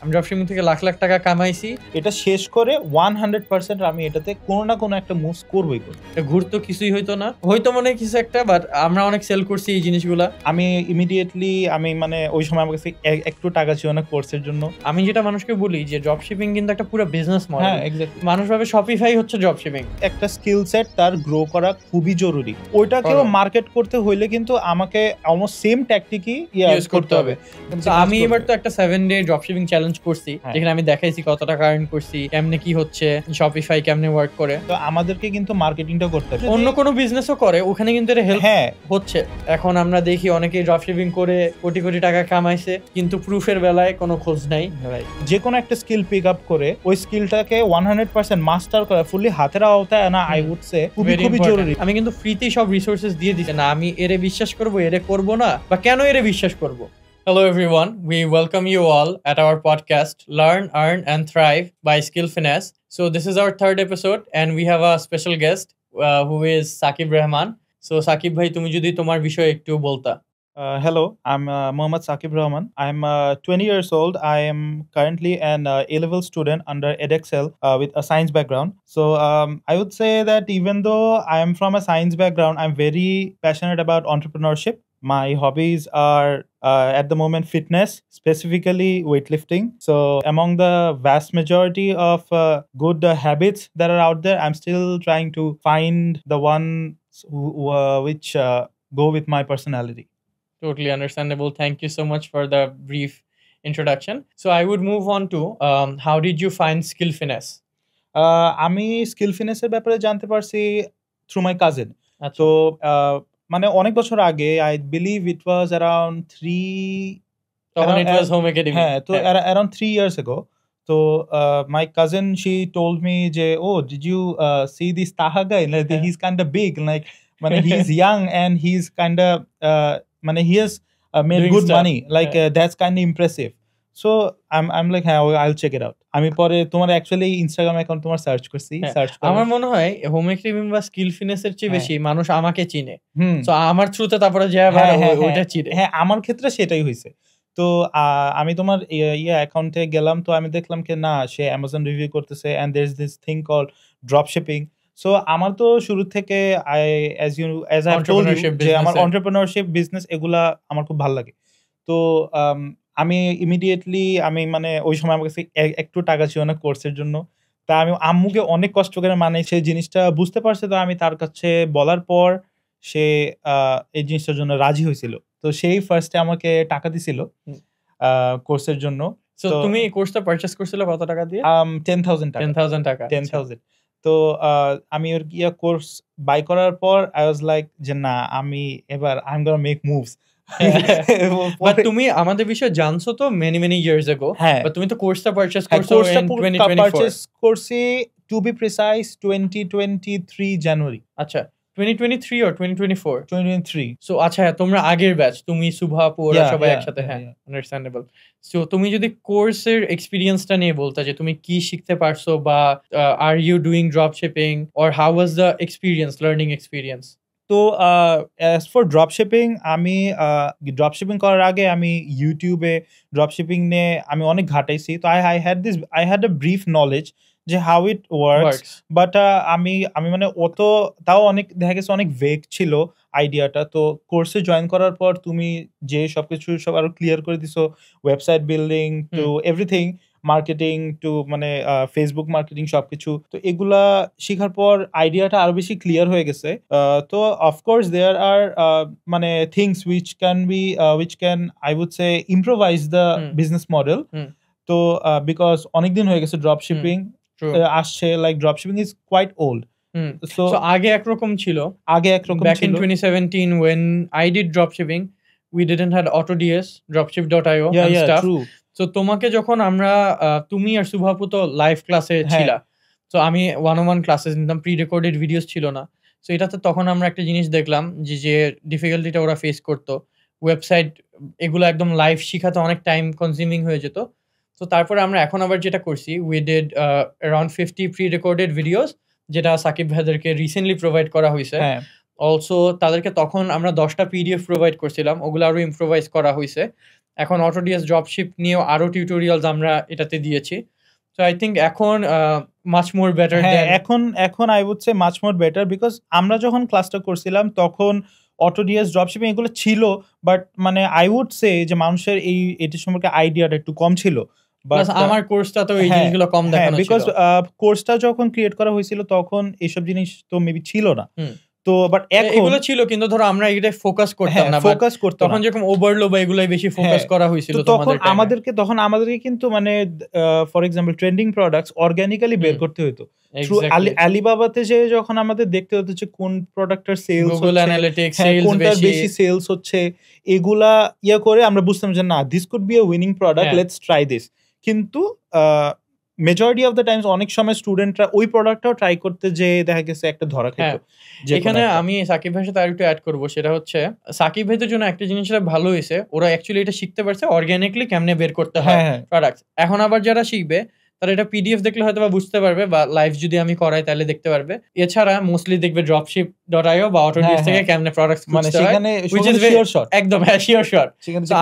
আমি ড্রপশিপিং থেকে লাখ লাখ টাকা কামাইছি, এটা শেষ করে 100% আমি এটাতে কোনো না কোনো একটা মুভ করবই করব। ঘুরতো কিছুই হইতো না, হয়তো মনে কিছু একটা, বাট আমরা অনেক সেল করছি এই জিনিসগুলা। আমি ইমিডিয়েটলি মানে ওই সময় আমার কাছে একটু টাকা ছিল না কোর্সের জন্য। আমি যেটা মানুষকে বলি যে ড্রপশিপিং কিন্তু একটা পুরো বিজনেস মডেল। হ্যাঁ, এক্স্যাক্টলি। মানুষ ভাবে শপিফাই হচ্ছে ড্রপশিপিং। একটা স্কিল সেট তার গ্রো করা খুবই জরুরি। ওইটাকেও মার্কেট করতে হইলে কিন্তু আমাকে অলমোস্ট সেম ট্যাকটিকই ইউজ করতে হবে। তো আমি এবার তো একটা 7 ডে ড্রপশিপিং চ্যালেঞ্জ করছি, যেখানে আমি দেখাইছি কত টাকা আর্ন করছি, কেমনে কি হচ্ছে, শপিফাই কেমনে ওয়ার্ক করে। তো আমাদেরকে কিন্তু মার্কেটিংটা করতে হবে। অন্য কোনো বিজনেসও করে, ওখানে কিন্তু এটা হেল্প হচ্ছে। এখন আমরা দেখি অনেকেই ড্রপশিপিং করে কোটি কোটি টাকা কামাইছে, কিন্তু প্রুফের বেলায় কোনো খোঁজ নাই। যে কোনো একটা স্কিল পিক আপ করে ওই স্কিলটাকে 100% মাস্টার করা, ফুললি হাতের আওতায় আনা, আই উড সে খুবই জরুরি। আমি কিন্তু ফ্রিতেই সব রিসোর্সেস দিয়ে দিচ্ছি না, আমি এরে বিশ্বাস করব, এরে করব না, বা কেন এরে বিশ্বাস করব। Hello everyone, we welcome you all at our podcast Learn, Earn and Thrive by Skill Finesse. So this is our third episode and we have a special guest who is Saqib Rahman. So Saqib bhai, তুমি যদি তোমার বিষয়ে একটু বলতা। Hello, I'm Mohammad Saqib Rahman. I'm 20 years old. I am currently an A-level student under Edexcel with a science background. So I would say that even though I am from a science background, I'm very passionate about entrepreneurship. My hobbies are at the moment fitness, specifically weightlifting. So among the vast majority of good habits that are out there, I'm still trying to find the ones which go with my personality. Totally understandable. Thank you so much for the brief introduction. So I would move on to how did you find Skill Finesse? আমি skill ফিনেসের ব্যাপারে জানতে পারছি through my cousin. তো মানে অনেক বছর আগে, I believe it was around 3 years ago. So my cousin, she told me যে, oh, did you see this Taha guy? Like, he's kind of big, like মানে he's young and he's kind of মানে he has made doing good stuff. money, like that's kind of impressive. So I'm like, হ্যাঁ, I'll check it out. আমি পরে তোমার actually Instagram account তোমার search করছি। আমার মনে হয় হোম এক্টিভিং বা স্কিল ফিনেসের চেয়ে বেশি মানুষ আমাকে চিনে। সো আমার থ্রুতে তারপরে যে ওইটা চিনে। হ্যাঁ, আমার ক্ষেত্রে সেটাই হয়েছে। তো আমি তোমার অ্যাকাউন্টে গেলাম, তো আমি দেখলাম কি না, সে অ্যামাজন রিভিউ করতেছে and there is this thing called drop shipping. So আমার তো শুরু থেকে অ্যাজ আই টোল্ড ইউ যে আমার এন্টারপ্রেনারশিপ বিজনেস এগুলা আমার খুব ভালো লাগে। তো আমি ইমিডিয়েটলি মানে ওই সময় আমার কাছে একটু টাকা ছিল না কোর্সের জন্য। তা আমি আম্মুকে অনেক কষ্ট করে সেই জিনিসটা বুঝতে পারছে। তো আমি তার কাছে বলার পর সে এই জিনিসটার জন্য রাজি হয়েছিল। তো সেই ফার্স্টে আমাকে টাকা দিছিল কোর্সের জন্য। সো তুমি কোর্সটা পারচেজ করছিলে কত টাকা দিয়ে? 10,000 টাকা। 10,000। তো আমি ওর কোর্স বাই করার পর আই ওয়াজ লাইক যে না, আমি এবার I am gonna make moves. But তুমি আমাদের বিষয়ে জানছো তো মেনি ইয়ার্স আগো। বাট তুমি তো কোর্সটা পারচেজ করছো ইন 2024। পারচেজ করছি টু বি প্রিসাইজ 2023 জানুয়ারি। আচ্ছা, 2023 or 2024? 2023. সো আচ্ছা, তোমরা আগের ব্যাচ, তুমি সুভা আপু ওরা সবাই একসাথে। হ্যাঁ, আন্ডারস্ট্যান্ডেবল। সো তুমি যদি কোর্সের এক্সপেরিয়েন্সটা নিয়ে বলতে যে তুমি কি শিখতে পারছো, বা are you doing drop shipping, or how was the experience, learning experience? তো অ্যাজ ফর ড্রপ শিপিং, আমি ড্রপ শিপিং করার আগে আমি ইউটিউবে ড্রপ শিপিং নিয়ে আমি অনেক ঘাটাইছি। তো I had a brief knowledge যে হাউ ইট ওয়ার্কস। বাট আমি মানে তাও অনেক দেখা গেছে অনেক ভেগ ছিল আইডিয়াটা। তো কোর্সে জয়েন করার পর তুমি যে সবকিছু সব আরো ক্লিয়ার করে দিছো, website building to everything, marketing to মানে ফেসবুক মার্কেটিং সবকিছু। তো এগুলা শেখার পর আইডিয়াটা আরো বেশি ক্লিয়ার হয়ে গেছে। তো অফকোর্স দেয়ার আর মানে things which can I would say improvise the business model. তো বিকজ অনেকদিন হয়ে গেছে ড্রপ শিপিং আসছে, like drop shipping is quite old. So আগে একরকম ছিল। Back in 2017 when I did dropshipping, we didn't had AutoDS, dropship.io and stuff. True. So তোমাকে যখন আমরা তুমি আর সুভাপু তো লাইভ ক্লাসে ছিলা, তো আমি 101 ক্লাসেস নিতাম, প্রি রেকর্ডেড ভিডিওস ছিল না। সো এটাতে তখন আমরা একটা জিনিস দেখলাম যে ডিফিকাল্টিটা ওরা ফেস করতো, ওয়েবসাইট এগুলো একদম লাইভ শিখাতে অনেক টাইম কনজিউমিং হয়ে যেত। তো তারপরে আমরা এখন আবার যেটা করছি, we did around 50 pre recorded videos, যেটা সাকিব ভাইদেরকে রিসেন্টলি প্রোভাইড করা হয়েছে। অলসো তাদেরকে তখন আমরা 10টা পিডিএফ প্রোভাইড করছিলাম, ওগুলো আরো ইম্প্রোভাইজ করা হয়েছে। এখন অটোডিএস ড্রপশিপ নিয়েও আরো টিউটোরিয়ালস আমরা এটাতে দিয়েছি। সো আই থিঙ্ক এখন মাচ মোর বেটার হ্যাঁ, দেন এখন I would say much more better, because আমরা যখন ক্লাসটা করছিলাম তখন অটোডিএস ড্রপশিপিং এগুলো ছিল, বাট মানে আই উড সে যে মানুষের এটি সম্পর্কে আইডিয়াটা একটু কম ছিল। প্লাস আমার কোর্সটা তো এই জিনিসগুলো কম দেখানো ছিল, বিকজ কোর্সটা যখন ক্রিয়েট করা হয়েছিল তখন এইসব জিনিস তো মেবি ছিল না। তো বাট এখন এগুলো ছিল, কিন্তু ধরো আমরা এটা ফোকাস করতাম না, ফোকাস করতাম তখন যেরকম ওভারলো বা এগুলাই বেশি ফোকাস করা হয়েছিল। তখন আমাদেরকে কিন্তু মানে for example trending products organically বের করতে হতো থ্রু আলিবাবাতে, যে যখন আমাদের দেখতে হতো যে কোন প্রোডাক্টের সেলস হচ্ছে, গুগল অ্যানালিটিক্স কোনটার বেশি সেলস হচ্ছে, এগুলা করে আমরা বুঝতাম যে না, this could be a winning product, let's try this. কিন্তু মেজরিটি অফ দ্য টাইমস অনেক সময় স্টুডেন্টরা ওই প্রোডাক্টটাও ট্রাই করতে যে দেখা গেছে একটা ধরা খেত। এখানে আমি সাকিব ভাইয়ের সাথে আরেকটু অ্যাড করবো, সেটা হচ্ছে সাকিব ভাইদের জন্য একটা জিনিসটা ভালো হয়েছে, ওরা অ্যাকচুয়ালি এটা শিখতে পারছে অর্গানিকলি কেমনে বের করতে হয় প্রোডাক্ট। এখন আবার যারা শিখবে তারা এটা পিডিএফ দেখলে হয়তো বা বুঝতে পারবে, বা লাইভ যদি আমি করাই তাহলে দেখতে পারবে। এছাড়া মোস্টলি দেখবে dropship.io বা অটোডিএস থেকে কেমনে প্রোডাক্টস খুঁজতে হয়, which is একদম শিওর শট।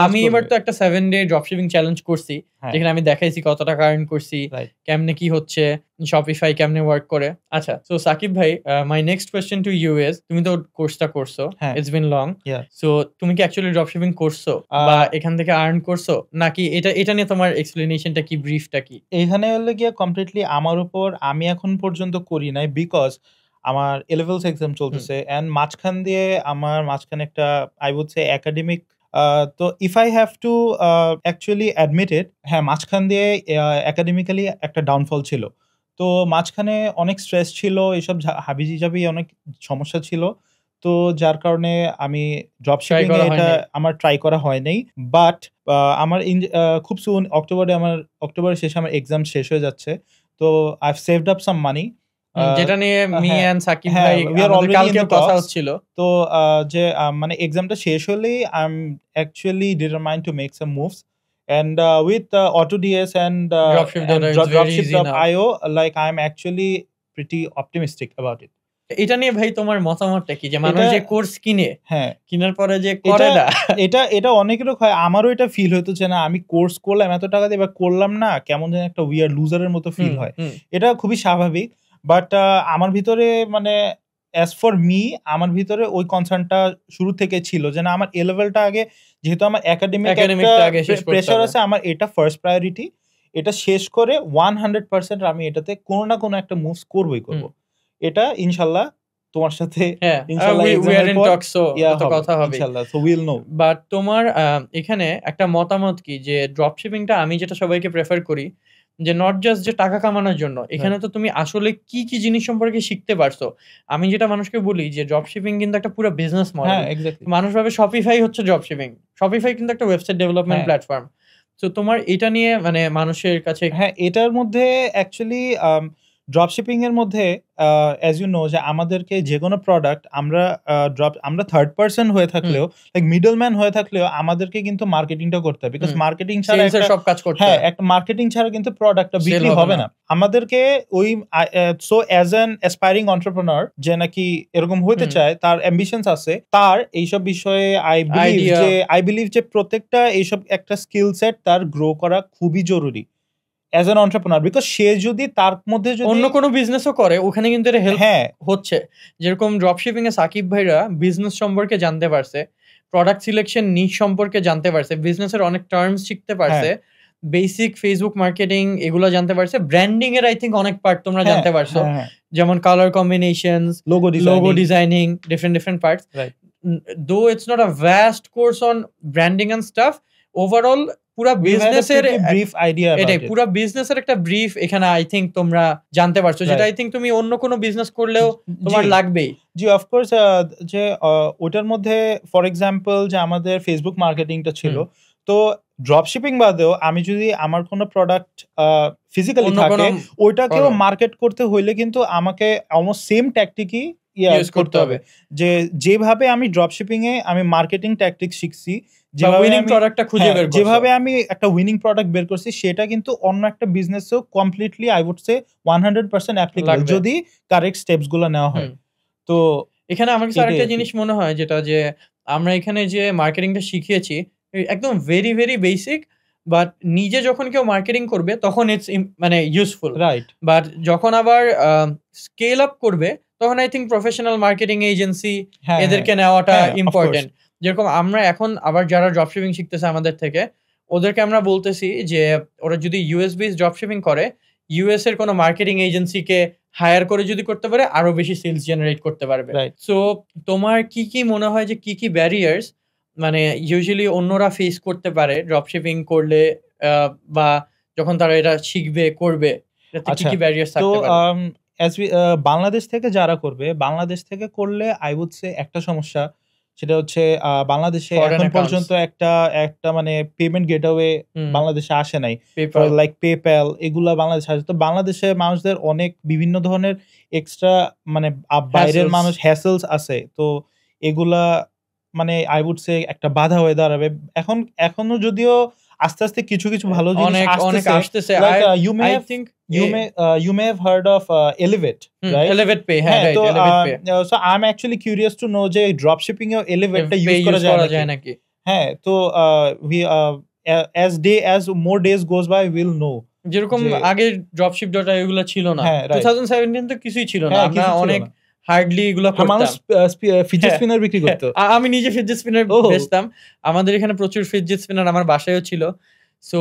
আমি এবার তো একটা 7 ডে ড্রপশিপিং চ্যালেঞ্জ করছি, যেখানে আমি দেখাইছি কত টাকা আর্ন করছি, কেমনে কি হচ্ছে, শপিফাই কেমনে ওয়ার্ক করে। আচ্ছা, সো সাকিব ভাই, my next question to you is, তুমি তো কোর্সটা করছো, ইটস বিন লং, সো তুমি কি অ্যাকচুয়ালি ড্রপশিপিং করছো বা এখান থেকে আর্ন করছো, নাকি এটা নিয়ে তোমার এক্সপ্লেনেশনটা কি, ব্রিফটা কি? এখানে হলে গিয়ে কমপ্লিটলি আমার উপর, আমি এখন পর্যন্ত করি নাই, বিকজ আমার এলেভেলস এক্সাম চলতেছে, এন্ড মাঝখানে একটা আই উড সে একাডেমিক, তো if I have to actually admitted, মাঝখান দিয়ে একাডেমিক্যালি একটা ডাউনফল ছিল। তো মাঝখানে অনেক স্ট্রেস ছিল, এসব হাবিজাবি অনেক সমস্যা ছিল, তো যার কারণে আমি ড্রপশিপিং এটা আমার ট্রাই করা হয় নাই। বাট আমার খুব সুন অক্টোবরের শেষে আমার এক্সাম শেষ হয়ে যাচ্ছে, তো I have saved up some money, যেটা নিয়ে মি এন্ড সাকিব ভাই কালকে কথা হচ্ছিল। তো যে মানে এক্সামটা শেষ হলেই I am actually determined to make some moves, and with AutoDS and Dropship.io, like I'm actually pretty optimistic about it. এটা নিয়ে ভাই তোমার মতামতটা কি, যে মানুষ যে কোর্স কিনে, কেনার পরে যে করে না, এটা অনেকের হয়, আমারও এটা ফিল হতো যে না, আমি কোর্স করলাম এত টাকা দিয়ে, এবার করলাম না, কেমন যেন একটা উইয়ার লুজারের মতো ফিল হয়। এটা খুবই স্বাভাবিক, বাট আমার ভিতরে মানে অ্যাজ ফর মি, আমার ভিতরে ওই কনসার্নটা শুরু থেকে ছিল যে না, আমার এ লেভেলটা আগে, যেহেতু আমার একাডেমিক প্রেশার আছে, আমার এটা ফার্স্ট প্রায়োরিটি, এটা শেষ করে 100% আমি এটাতে কোনো না কোনো একটা মুভস করবই করব। এটা ইনশাআল্লাহ তোমার সাথে কথা হবে, বাট তোমার এখানে একটা মতামত কি, যে ড্রপশিপিংটা আমি যেটা সবাইকে প্রেফার করি, যে নট জাস্ট যে টাকা কামানোর জন্য, এখানে তো তুমি আসলে কি কি জিনিস সম্পর্কে শিখতে পারছো। আমি যেটা মানুষকে বলি যে ড্রপশিপিং কিন্তু একটা পুরো বিজনেস মডেল। মানুষ ভাবে শপিফাই হচ্ছে ড্রপশিপিং, শপিফাই কিন্তু একটা ওয়েবসাইট ডেভেলপমেন্ট প্ল্যাটফর্ম। তো তোমার এটা নিয়ে মানে মানুষের কাছে, এটার মধ্যে অ্যাকচুয়ালি ড্রপশিপিং এর মধ্যে অ্যাজ ইউ নো, যে আমাদেরকে যে কোনো প্রোডাক্ট আমরা থার্ড পার্সন হয়ে থাকলেও, লাইক মিডলম্যান হয়ে থাকলেও, আমাদেরকে কিন্তু মার্কেটিংটা করতে হবে, বিকজ মার্কেটিং ছাড়া সব কাজ করতে হয়, একটা মার্কেটিং ছাড়া কিন্তু প্রোডাক্টটা বিক্রি হবে না। আমাদেরকে ওই so as an aspiring entrepreneur যে নাকি এরকম হতে চায়, তার অ্যাম্বিশনস আছে, তার এইসব বিষয়ে আই বিলিভ যে প্রত্যেকটা এইসব একটা স্কিল সেট তার গ্রো করা খুবই জরুরি as an entrepreneur, because সে যদি তার মধ্যে যদি অন্য কোনো বিজনেসও করে, ওখানে কিন্তু এটা হেল্প হচ্ছে। যেরকম ড্রপশিপিং এ সাকিব ভাইরা বিজনেস সম্পর্কে জানতে পারছে, প্রোডাক্ট সিলেকশন নিশ সম্পর্কে জানতে পারছে, বিজনেসের অনেক টার্মস শিখতে পারছে, বেসিক ফেসবুক মার্কেটিং এগুলো জানতে পারছে, ব্র্যান্ডিং এর আই থিঙ্ক অনেক পার্ট তোমরা জানতে পারছো, যেমন colour combinations, logo designing, different parts. Though it's not a vast course on branding and stuff, overall পুরা বিজনেসের ব্রিফ আইডিয়া, এটাই পুরা বিজনেসের একটা ব্রিফ এখানে আই থিঙ্ক তোমরা জানতে পারছো, যেটা আই থিঙ্ক তুমি অন্য কোনো বিজনেস করলেও তোমার লাগবেই। জি, অফকোর্স, যে ওটার মধ্যে ফর এক্সাম্পল যে আমাদের ফেসবুক মার্কেটিংটা ছিল, তো ড্রপশিপিং বাদেও আমি যদি আমার কোনো প্রোডাক্ট ফিজিক্যালি থাকে, ওইটাকেও মার্কেট করতে হইলে কিন্তু আমাকে অলমোস্ট সেম ট্যাকটিকই ইউজ করতে হবে। যেভাবে আমি ড্রপশিপিং এ আমি মার্কেটিং ট্যাকটিক্স শিখছি, যেভাবে আমি একটা উইনিং প্রোডাক্ট বের করছি, সেটা কিন্তু অন্য একটা বিজনেসেও completely I would say 100% applicable, যদি কারেক্ট স্টেপস গুলো নেওয়া হয়। তো এখানে আমার কাছে আরেকটা জিনিস মনে হয়, যেটা যে আমরা এখানে যে মার্কেটিংটা শিখিয়েছি, একদম ভেরি, ভেরি বেসিক। বাট নিজে যখন কেউ মার্কেটিং করবে তখন ইটস মানে ইউজফুল। রাইট। বাট যখন আবার স্কেল আপ করবে তখন I think professional marketing agency হ্যাঁ, এদেরকে হ্যাঁ। নেওয়াটা হ্যাঁ, of course. ইম্পর্টেন্ট। যেরকম আমরা এখন আবার যারা ড্রপ শিপিং শিখতেছে আমাদের থেকে, ওদেরকে আমরা বলতেছি যে ওরা যদি ইউএস বেস ড্রপ শিপিং করে, ইউএস এর কোনো মার্কেটিং এজেন্সিকে হায়ার করে যদি করতে পারে আরো বেশি সেলস জেনারেট করতে পারবে। রাইট। সো তোমার কি মনে হয় যে কি ব্যারিয়ার্স মানে ইউজুয়ালি অন্যরা ফেস করতে পারে ড্রপ শিপিং করলে, বা যখন তারা এটা শিখবে করবে, এটাতে আচ্ছা, কি ব্যারিয়ার্স তো থাকতে পারে? বাংলাদেশ থেকে যারা করবে, বাংলাদেশ থেকে করলে আই উড সে একটা সমস্যা, সেটা হচ্ছে বাংলাদেশে Foreign এখন accounts. পর্যন্ত একটা মানে পেমেন্ট গেটওয়ে হুম, বাংলাদেশে আসে নাই। PayPal. লাইক পেপ্যাল এগুলা বাংলাদেশে আসে। তো বাংলাদেশে মানুষদের অনেক বিভিন্ন ধরনের এক্সট্রা মানে বাইরের Hassles. মানুষ হ্যাসেলস আছে। তো এগুলা মানে আই উড সে একটা বাধা হয়ে দাঁড়াবে। এখনো যদিও আস্তে, আস্তে কিছু ভালো জিনিস অনেক আসতেছে। আসতেছে। Like you may I have think you may have heard of Elevate, right? Elevate Pay, হ্যাঁ, হ্যাঁ, রাইট, তো Elevate Pay। so I'm actually curious to know যে ড্রপ শিপিং এ এলিভেটটা Pay ইউজ করা যায় নাকি? নাকি? হ্যাঁ, তো we as more days goes by we'll know যেরকম যে আগে ড্রপশিপ.আই এগুলো ছিল না। হ্যাঁ, রাইট। 2017 তো কিছুই ছিল না। হ্যাঁ, আমরা কিছু ছিল অনেক না। হার্ডলি এগুলো হ্যাঁ, মানুষ করতাম। ফিডজেট হ্যাঁ, স্পিনার বিক্রি করতো। আমি নিজে ফিডজেট স্পিনার ওহ! বেচতাম। আমাদের এখানে প্রচুর ফিডজেট স্পিনার আমার বাসায়ও ছিল। সো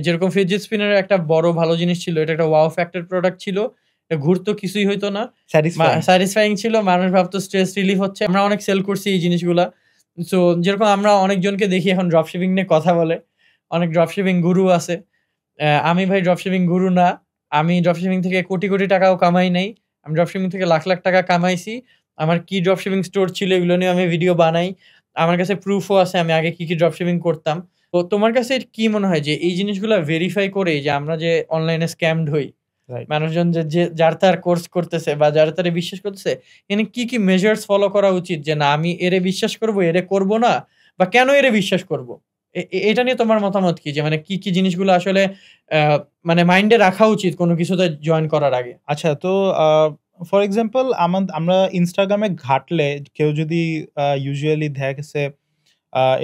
যেরকম ফিডজেট স্পিনারের একটা বড় ভালো জিনিস ছিল, এটা একটা ওয়াও ফ্যাক্টর প্রোডাক্ট ছিল। এটা ঘুরতো, কিছুই হইতো না। স্যাটিসফাইং। স্যাটিসফাইং ছিল। মানুষ ভাবতো স্ট্রেস রিলিফ হচ্ছে। আমরা অনেক সেল করছি এই জিনিসগুলা। সো যেরকম আমরা অনেকজনকে দেখি এখন ড্রপশিপিং নিয়ে কথা বলে। অনেক ড্রপশিপিং গুরু আছে। আমি ভাই ড্রপশিপিং গুরু না। আমি ড্রপশিপিং থেকে কোটি টাকাও কামাই নাই। আমি ড্রপশিপিং থেকে লাখ টাকা কামাইছি। আমার কি ড্রপশিপিং স্টোর ছিল এগুলো নিয়ে আমি ভিডিও বানাই। আমার কাছে প্রুফও আছে আমি আগে কি ড্রপশিপিং করতাম। তো তোমার কাছে কি মনে হয় যে এই জিনিসগুলা ভেরিফাই করে যে আমরা যে অনলাইনে স্ক্যামড হই, রাইট। মানুষজন যে যার তার কোর্স করতেছে বা যার তারে বিশ্বাস করতেছে, এখানে কি মেজার্স ফলো করা উচিত যে না আমি এরে বিশ্বাস করব, এরে করব না, বা কেন এরে বিশ্বাস করব? এটা নিয়ে তোমার মতামত কি? যে মানে কি জিনিসগুলো আসলে মানে মাইন্ডে রাখা উচিত কোনো কিছুতে জয়েন করার আগে? আচ্ছা, তো ফর এক্সাম্পল আমরা ইনস্টাগ্রামে ঘাটলে কেউ যদি ইউজুয়ালি দেখা গেছে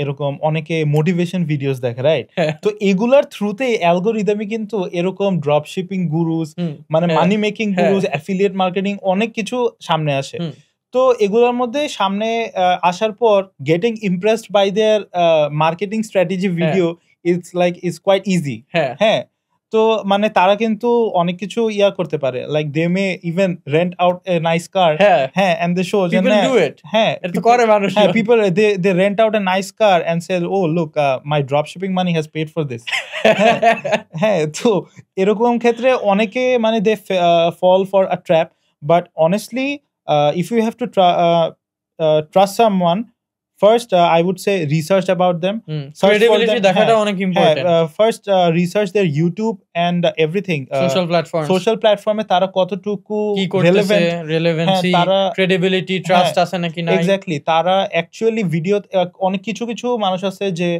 এরকম অনেকে মোটিভেশন ভিডিওস দেখে, রাইট? হ্যাঁ, তো এগুলার থ্রুতে অ্যালগরিদমে কিন্তু এরকম ড্রপ শিপিং গুরুস, মানে হ্যাঁ, মানি মেকিং হ্যাঁ, গুরুস, অ্যাফিলিয়েট মার্কেটিং অনেক কিছু সামনে আসে। হুম, তো এগুলোর মধ্যে সামনে আসার পর getting impressed by their marketing strategy video it's quite easy. হ্যাঁ, হ্যাঁ, তো মানে তারা কিন্তু অনেক কিছু করতে পারে। Like they may even rent out a nice car. হ্যাঁ, হ্যাঁ, and they show people do it. হ্যাঁ, এটা তো করে মানুষ। হ্যাঁ, people they rent out a nice car and say, "Oh, look, my dropshipping money has paid for this." হ্যাঁ, তো এরকম ক্ষেত্রে অনেকে মানে they fall for a trap. But honestly, if you have to trust someone, first I would say research about them. Search for credibility them. দেখাটা হ্যাঁ, অনেক হ্যাঁ, important. first research their YouTube and everything. Social platform social প্ল্যাটফর্মে তারা কতটুকু কি করতেছে, relevant, relevancy, তারা- ক্রেডিবিলিটি, ট্রাস্ট আছে নাকি নাই। এক্স্যাক্টলি তারা অ্যাকচুয়ালি ভিডিও অনেক কিছু মানুষ আছে যে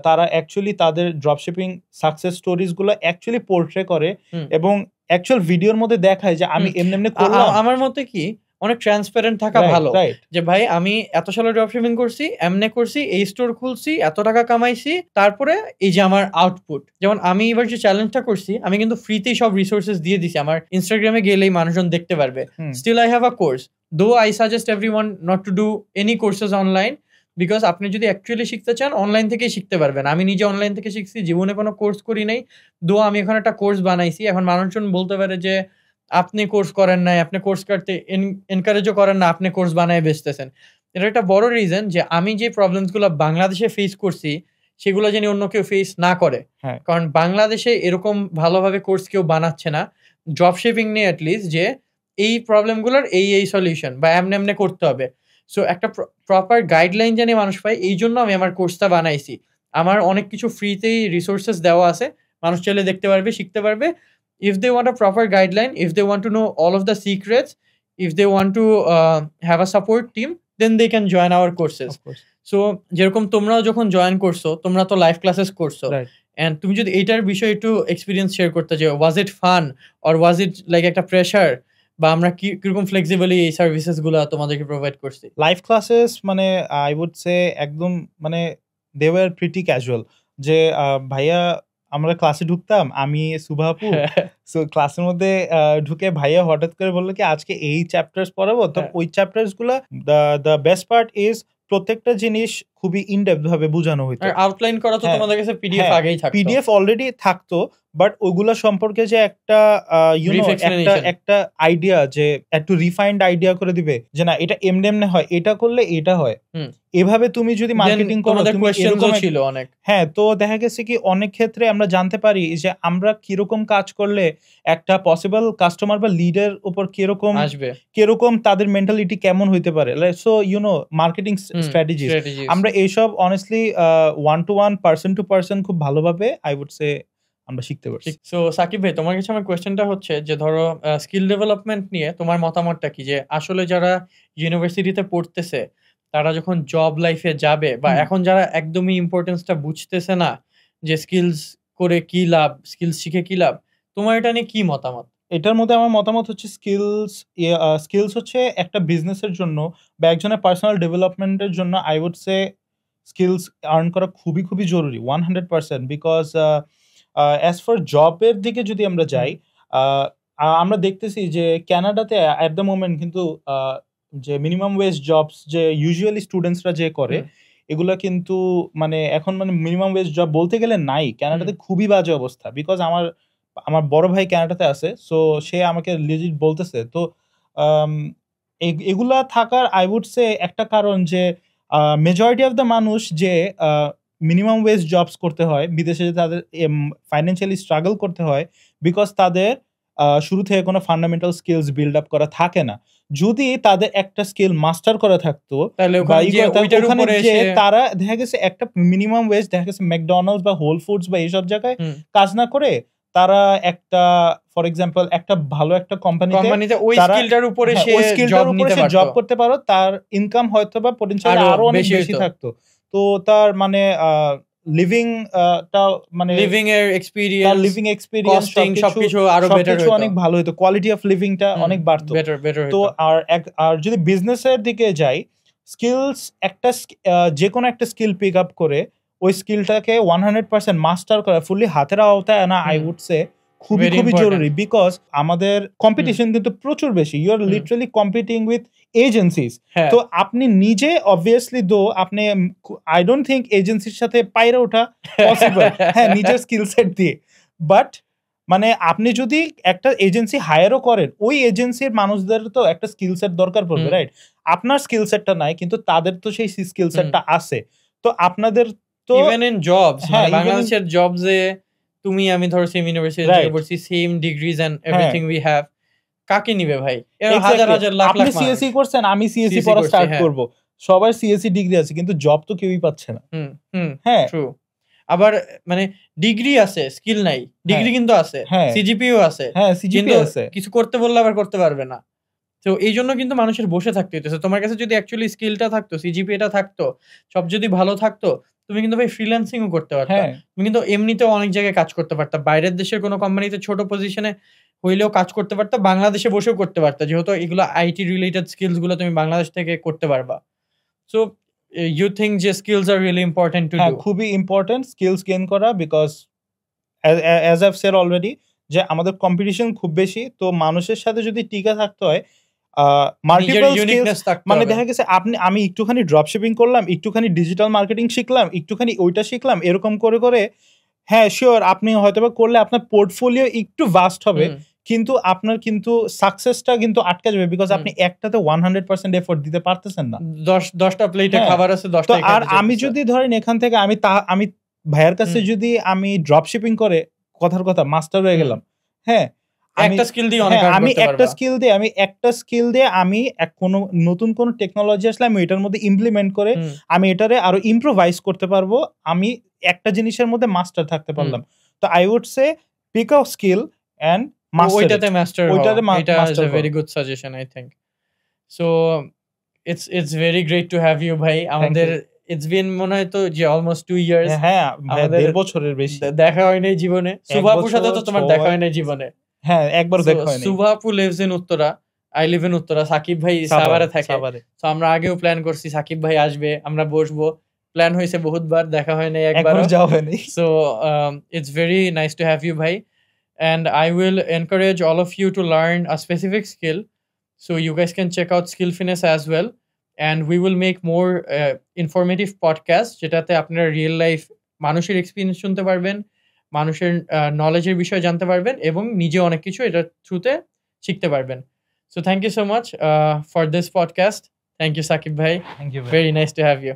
তারা অ্যাকচুয়ালি তাদের ড্রপশিপিং সাকসেস স্টোরিজ গুলো অ্যাকচুয়ালি পোর্ট্রে করে হুম। এবং অ্যাকচুয়াল ভিডিওর মধ্যে দেখায় যে আমি এমনি করলাম। আমার মতে কি অনেক ট্রান্সপারেন্ট থাকা ভালো, রাইট। যে ভাই আমি এত সালে ড্রপশিপিং করছি, এমনে করছি, এই স্টোর খুলছি, এত টাকা কামাইছি, তারপরে এই যে আমার আউটপুট। যেমন আমি এবার যে চ্যালেঞ্জটা করছি, আমি কিন্তু ফ্রিতেই সব রিসোর্সেস দিয়ে দিছি। আমার ইনস্টাগ্রামে গেলেই মানুষজন দেখতে পারবে। Still I have a course, though I suggest everyone not to do any courses online, because আপনি যদি অ্যাকচুয়ালি শিখতে চান অনলাইন থেকেই শিখতে পারবেন। আমি নিজে অনলাইন থেকে শিখছি, জীবনে কোনো কোর্স করি নাই। দো আমি এখন একটা কোর্স বানাইছি। এখন মানুষজন বলতে পারে যে আপনি কোর্স করেন নাই, আপনি কোর্স করতে এনকারেজও করেন না, আপনি কোর্স বানায় বেচতেছেন। এটা একটা বড় রিজন যে আমি যে প্রবলেমসগুলো বাংলাদেশে ফেস করছি সেগুলো যেন অন্য কেউ ফেস না করে। হ্যাঁ। কারণ বাংলাদেশে এরকম ভালোভাবে কোর্স কেউ বানাচ্ছে না ড্রপশিপিং নিয়ে, অ্যাটলিস্ট যে এই প্রবলেমগুলোর এই সলিউশন বা এমনে করতে হবে। সো একটা প্রপার গাইডলাইন জানি মানুষ পায়, এই জন্য আমি আমার কোর্সটা বানাইছি। আমার অনেক কিছু ফ্রিতেই রিসোর্সেস দেওয়া আছে, মানুষ চাইলে দেখতে পারবে, শিখতে পারবে। If they want a proper guideline, if they want to know all of the secrets, if they want to have a support team, then they can join our courses. Of course. So যেরকম তোমরাও যখন join করছো, তোমরা তো live classes করছো, Right. and তুমি যদি এইটার বিষয়ে একটু এক্সপিরিয়েন্স শেয়ার করতে যে was it fun or was it like একটা প্রেশার, বা আমরা কিরকম ফ্লেক্সিবলি এই সার্ভিসেস গুলো তোমাদেরকে প্রোভাইড করছি? লাইভ ক্লাসেস মানে আই উড সে একদম মানে দে ওয়ার প্রিটি ক্যাজুয়াল যে ভাইয়া আমরা ক্লাসে ঢুকতাম আমি সুভা আপু সো ক্লাসের মধ্যে ঢুকে ভাইয়া হঠাৎ করে বললো কি আজকে এই চ্যাপ্টার্স পড়াবো তো ওই চ্যাপ্টার্স গুলা দ্য বেস্ট পার্ট ইজ প্রত্যেকটা জিনিস খুবই ইনডেপথ ভাবে বোঝানো হইতো আউটলাইন করা তো তোমাদের কাছে পিডিএফ আগেই থাকতো পিডিএফ অলরেডি থাকতো বাট ওইগুলা সম্পর্কে যে একটা একটা আইডিয়া যে একটু রিফাইন্ড আইডিয়া করে দিবে যে না এটা এমনে হয় এটা করলে এটা হয় এভাবে তুমি যদি মার্কেটিং করো তুমি এরকম ছিল অনেক হ্যাঁ তো দেখা গেছে কি অনেক ক্ষেত্রে আমরা জানতে পারি যে আমরা কিরকম কাজ করলে একটা পসিবল কাস্টমার বা লিডের উপর কিরকম আসবে কিরকম তাদের মেন্টালিটি কেমন হইতে পারে সো মার্কেটিং স্ট্র্যাটেজি আমরা এইসব honestly one to one person to person খুব ভালোভাবে আই উড সে আমরা শিখতে পারছি। সো সাকিব ভাই তোমার কাছে আমার কোয়েশ্চেনটা হচ্ছে যে ধরো স্কিল ডেভেলপমেন্ট নিয়ে তোমার মতামতটা কি যে আসলে যারা ইউনিভার্সিটিতে পড়তেছে তারা যখন জব লাইফে যাবে বা এখন যারা একদমই ইম্পর্টেন্সটা বুঝতেছে না যে স্কিলস করে কি লাভ স্কিলস শিখে কি লাভ তোমার এটা নিয়ে কি মতামত? এটার মধ্যে আমার মতামত হচ্ছে স্কিলস হচ্ছে একটা বিজনেসের জন্য বা একজনের পার্সোনাল ডেভেলপমেন্টের জন্য I would say skills earn করা খুবই খুবই জরুরি 100% বিকজ অ্যাজ ফর জবের দিকে যদি আমরা যাই আমরা দেখতেছি যে কানাডাতে অ্যাট দ্য মোমেন্ট কিন্তু যে মিনিমাম ওয়েজ জবস যে ইউজুয়ালি স্টুডেন্টসরা যে করে এগুলা কিন্তু মানে এখন মানে মিনিমাম ওয়েজ জব বলতে গেলে নাই কানাডাতে খুবই বাজে অবস্থা বিকজ আমার বড় ভাই কানাডাতে আছে সো সে আমাকে লিজিট বলতেছে তো এগুলা থাকার আই উড সে একটা কারণ যে মেজরিটি অফ দ্য মানুষ যে মিনিমাম ওয়েজ জবস করতে হয় বিদেশে তাদের ফাইন্যান্সিয়ালি স্ট্রাগল করতে হয় বিকজ তাদের শুরু থেকে কোনো ফান্ডামেন্টাল স্কিলস বিল্ড আপ করা থাকে না যদি তাদের একটা স্কিল মাস্টার করা থাকতো তারা দেখা গেছে একটা মিনিমাম ওয়েজ দেখা গেছে ম্যাকডোনাল্ডস বা হোল ফুডস বা এইসব জায়গায় কাজ না করে তারা একটা ফর এক্সাম্পল একটা ভালো একটা কোম্পানিতে ওই স্কিলটার উপরে সে জব করতে পারো তার ইনকাম হয়তো বা পটেনশিয়াল আরো অনেক বেশি থাকতো তো তার মানে লিভিং মানে লিভিং এক্সপেরিয়েন্স সবকিছু আরো বেটার হতো অনেক ভালো হতো কোয়ালিটি অফ লিভিংটা অনেক বাড়তো তো আর যদি বিজনেসের দিকে যাই স্কিলস একটা যে কোনো একটা স্কিল পিক আপ করে ওই স্কিলটাকে 100% মাস্টার করা ফুললি হাতের আওতায় আনা আই উড সে খুবই খুবই জরুরি বিকজ আমাদের কম্পিটিশন কিন্তু প্রচুর বেশি you are literally competing with agencies তো আপনি নিজে অবভিয়াসলি আপনি আই ডোন্ট থিঙ্ক এজেন্সির সাথে পাইরে ওঠা পসিবল হ্যাঁ নিজের স্কিল সেট দিয়ে বাট মানে আপনি যদি একটা এজেন্সি হায়ারও করেন ওই এজেন্সির মানুষদের তো একটা স্কিল সেট দরকার পড়বে রাইট আপনার স্কিল সেটটা নাই কিন্তু তাদের তো সেই স্কিল সেটটা আছে তো আপনাদের তো ইভেন ইন জবস বাংলাদেশের জবসে তুমি আমি ধরো সেম ইউনিভার্সিটি থেকে পড়ছি same degrees and everything we have কাকে নিবে ভাই হাজার হাজার লাখ লাখ আপনি সিএসসি করছেন আমি সিএসসি পড়া স্টার্ট করব সবার সিএসসি ডিগ্রি আছে কিন্তু জব তো কেউই পাচ্ছে না হ্যাঁ ট্রু আবার মানে ডিগ্রি আছে স্কিল নাই ডিগ্রি কিন্তু আছে সিজিপিও আছে কিন্তু কিছু করতে বললে আবার করতে পারবে না তো এই জন্য কিন্তু মানুষের বসে থাকতে হইতেছে তোমার কাছে যদি অ্যাকচুয়ালি স্কিলটা থাকতো সিজিপিএটা থাকতো সব যদি ভালো থাকতো তুমি কিন্তু ভাই ফ্রিল্যান্সিংও করতে পারতা তুমি কিন্তু এমনিতেও অনেক জায়গায় কাজ করতে পারতা বাইরের দেশের কোনো কোম্পানিতে ছোট পজিশনে হইলেও কাজ করতে পারতা বাংলাদেশে বসেও করতে পারতা যেহেতু এগুলো আইটি রিলেটেড স্কিলস গুলো তুমি বাংলাদেশ থেকে করতে পারবা সো ইউ থিঙ্ক যে skills are really important to do খুবই ইম্পর্টেন্ট স্কিলস গেইন করা because as I've said already যে আমাদের কম্পিটিশন খুব বেশি তো মানুষের সাথে যদি টিকে থাকতে হয় মানে দেখা গেছে আমি একটুখানি ড্রপ শিপিং করলাম একটুখানি ডিজিটাল মার্কেটিং শিখলাম একটুখানি ওইটা শিখলাম এরকম করে করে হ্যাঁ শিওর আপনি হয়তো বা করলে আপনার পোর্টফোলিও একটু ভাস্ট হবে কিন্তু আপনার কিন্তু সাকসেসটা কিন্তু আটকে যাবে বিকজ আপনি একটাতে 100% এফোর্ট দিতে পারতেছেন না 10টা প্লেটে খাবার আছে 10টা আর আমি যদি ধরেন এখান থেকে আমি ভাইয়ের কাছে যদি আমি ড্রপ শিপিং করে কথার কথা মাস্টার হয়ে গেলাম হ্যাঁ একটা স্কিল দিয়ে আমি একটা স্কিল দিয়ে আমি কোনো নতুন কোন টেকনোলজি আসলে আমি এটার মধ্যে ইমপ্লিমেন্ট করে আমি এটারে আরো ইমপ্রোভাইজ করতে পারবো আমি একটা জিনিসের মধ্যে মাস্টার থাকতে পারলাম তো I would say pick up skill and ওইটাতে মাস্টার এটা is a very good suggestion I think so it's very great to have you ভাই আমাদের It's been মনে হয় তো যে অলমোস্ট 2 ইয়ার্স হ্যাঁ 1.5 বছরের বেশি দেখা হয় নাই জীবনে সুভাপুর সাথে তো তোমার দেখা হয় নাই জীবনে হ্যাঁ একবার দেখা হয়নি সুভাপু lives in Uttara I live in Uttara Sakib ভাই সাভারে থাকে তো আমরা আগেও প্ল্যান করছি সাকিব ভাই আসবে আমরা বসবো প্ল্যান হয়েছে বহুতবার, দেখা হয় নাই একবার একবারও। যাওয়া হয়নি। So it's very nice to have you, bhai. And I will encourage all of you to learn a specific skill. So you guys can check out Skillfinesse as well. And we will make more informative podcasts যেটাতে আপনারা real life মানুষের experience শুনতে পারবেন, মানুষের নলেজের বিষয়ে জানতে পারবেন এবং নিজে অনেক কিছু এটার থ্রুতে শিখতে পারবেন। So thank you so much for this podcast. Thank you, Sakib bhai. Thank you. Very nice to have you.